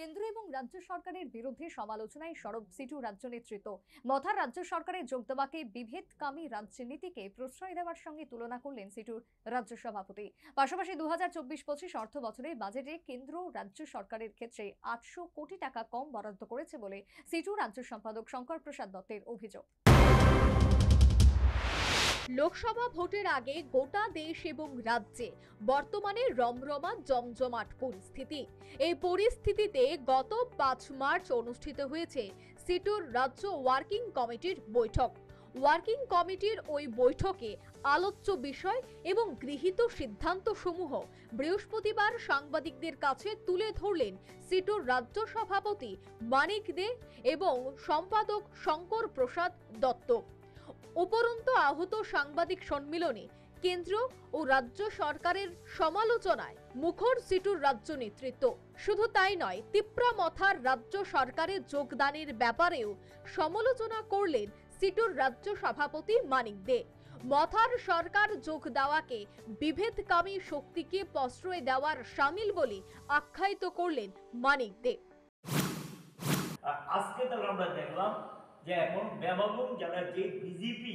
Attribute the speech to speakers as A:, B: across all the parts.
A: কেন্দ্র এবং রাজ্য সরকারের বিরুদ্ধে সমালোচনায় সরব সিটু রাজ্য নেতৃত্ব। মথার রাজ্য সরকারের যোগ দেওয়াকে বিভেদকামী রাজনীতিকে প্রশ্রয় দেওয়ার সঙ্গে তুলনা করলেন সিটুর রাজ্য সভাপতি। পাশাপাশি 2024-25 অর্থ বছরে বাজেটে কেন্দ্র রাজ্য সরকারের ক্ষেত্রে 800 কোটি টাকা কম বরাদ্দ করেছে বলে সিটু রাজ্য সম্পাদক শঙ্কর প্রসাদ দত্তের অভিযোগ।
B: লোকসভা ভোটের আগে গোটা দেশ এবং রাজ্যে বর্তমানে রমরমা জমজমাট পরিস্থিতি। এই পরিস্থিতিতে গত 5 মার্চ অনুষ্ঠিত হয়েছে সিটুর রাজ্য ওয়ার্কিং কমিটির বৈঠক। ওয়ার্কিং কমিটির ওই বৈঠকে আলোচ্য বিষয় এবং গৃহীত সিদ্ধান্তসমূহ বৃহস্পতিবার সাংবাদিকদের কাছে তুলে ধরলেন সিটুর রাজ্য সভাপতি মানিক দে এবং সম্পাদক শঙ্কর প্রসাদ দত্ত। উপরন্তু আহত সাংবাদিক সম্মেলনে কেন্দ্র ও রাজ্য সরকারের সমালোচনায় মুখর সিটুর রাজ্য নেতৃত্ব। শুধু তাই নয়, তিপ্রা মথার রাজ্য সরকারে যোগদানের ব্যাপারেও সমালোচনা করলেন সিটুর রাজ্য সভাপতি মানিক দে। মথার সরকার যোগ দেওয়াকে বিভেদকামী শক্তিকে প্রশ্রয় দেওয়ার শামিল বলে আখ্যায়িত করলেন মানিক দে।
C: আজকে তো আমরা দেখলাম যে এখন ব্যাপক যারা যে বিজেপি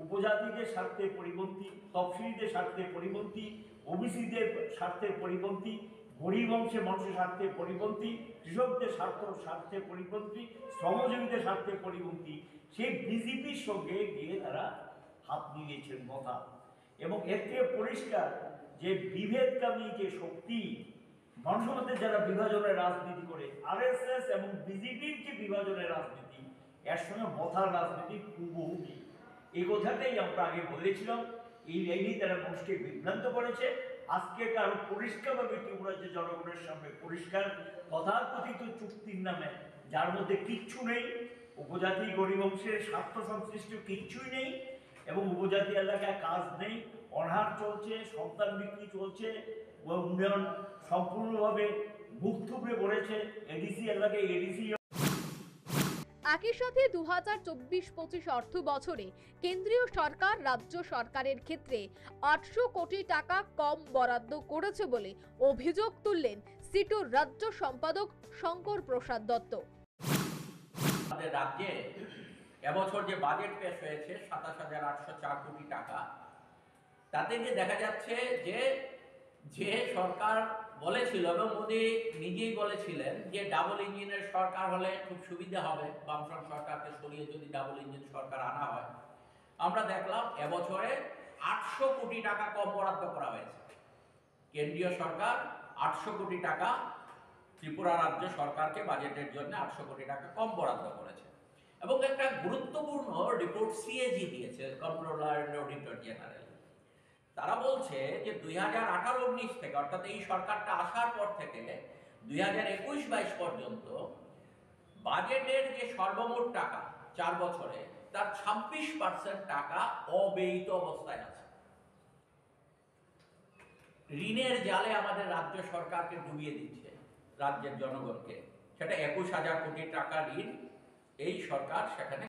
C: উপজাতিদের স্বার্থে পরিপন্থী, তফসিলিদের স্বার্থে পরিপন্থী, ওবিসিদের স্বার্থে পরিপন্থী, গরিব অংশের মানুষের স্বার্থে পরিপন্থী, কৃষকদের স্বার্থে পরিপন্থী, শ্রমজীবীদের স্বার্থে পরিপন্থী, সেই বিজেপির সঙ্গে গিয়ে তারা হাত মিলিয়েছেন মথা। এবং এর থেকে পরিষ্কার যে বিভেদকামী যে শক্তি মানুষের মধ্যে যারা বিভাজনের রাজনীতি করে, আরএসএস এবং বিজেপির যে বিভাজনের রাজনীতি, এর সঙ্গে মথার রাজনীতি হুবহু নেই। এই কথাটাই আমরা আগে বলেছিলাম। এই লাইনেই তারা মানুষকে বিভ্রান্ত করেছে। আজকে কারো পরিষ্কারভাবে ত্রিপুরার যে জনগণের সামনে পরিষ্কার তথাকথিত চুক্তির নামে যার মধ্যে কিচ্ছু নেই, উপজাতি গরিব অংশের স্বার্থ সংশ্লিষ্ট কিচ্ছুই নেই এবং উপজাতি এলাকায় কাজ নেই, অনাহার চলছে, সন্তান বিক্রি চলছে, উন্নয়ন সম্পূর্ণভাবে মুখ থুবড়ে পড়েছে। এডিসি এলাকায় এডিসি।
B: একই সাথে 2024-25 অর্থ বছরে কেন্দ্রীয় সরকার রাজ্য সরকারের ক্ষেত্রে 800 কোটি টাকা কম বরাদ্দ করেছে বলে অভিযোগ তুললেন সিটুর রাজ্য সম্পাদক শঙ্কর প্রসাদ দত্ত।
D: আমাদের রাজ্যে এবছর যে বাজেট পেশ হয়েছে 27,804 কোটি টাকা, তাতে যে দেখা যাচ্ছে যে সরকার বলেছিল এবং মোদী নিজেই বলেছিলেন যে ডাবল ইঞ্জিনের সরকার হলে খুব সুবিধা হবে, বামফ্রন্ট সরকারকে সরিয়ে যদি ডাবল ইঞ্জিন সরকার আনা হয়। আমরা দেখলাম এবছরে 800 কোটি টাকা কম বরাদ্দ করা হয়েছে। কেন্দ্রীয় সরকার 800 কোটি টাকা ত্রিপুরা রাজ্য সরকারকে বাজেটের জন্য 800 কোটি টাকা কম বরাদ্দ করেছে এবং একটা গুরুত্বপূর্ণ রিপোর্ট সিএজি দিয়েছে, কন্ট্রোলার এন্ড অডিটর জেনারেল। তারা বলছে যে 2018-19 থেকে, অর্থাৎ এই সরকারটা আসার পর থেকে 2021-22 পর্যন্ত বাজেটের যে সর্বমোট টাকা 4 বছরে, তার 26% টাকা অব্যয়িত অবস্থায় আছে। ঋণের জালে আমাদের রাজ্য সরকারকে ডুবিয়ে দিচ্ছে রাজ্যের জনগণকে। সেটা 21,000 কোটি টাকা ঋণ এই সরকার সেখানে।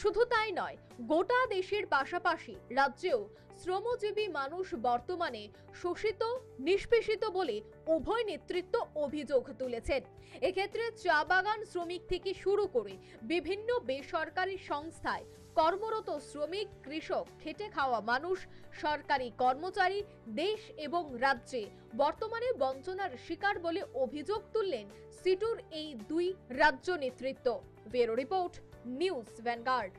B: শুধু তাই নয়, গোটা দেশের পাশাপাশি রাজ্যেও শ্রমজীবী মানুষ বর্তমানে শোষিত নিষ্পেষিত বলে উভয় নেতৃত্ব অভিযোগ তুলেছেন। এক্ষেত্রে চা বাগান শ্রমিক থেকে শুরু করে বিভিন্ন বেসরকারি সংস্থায় কর্মরত শ্রমিক, কৃষক, খেটে খাওয়া মানুষ, সরকারি কর্মচারী দেশ এবং রাজ্যে বর্তমানে বঞ্চনার শিকার বলে অভিযোগ তুললেন সিটুর এই দুই রাজ্য নেতৃত্ব। Bureau report, news vanguard.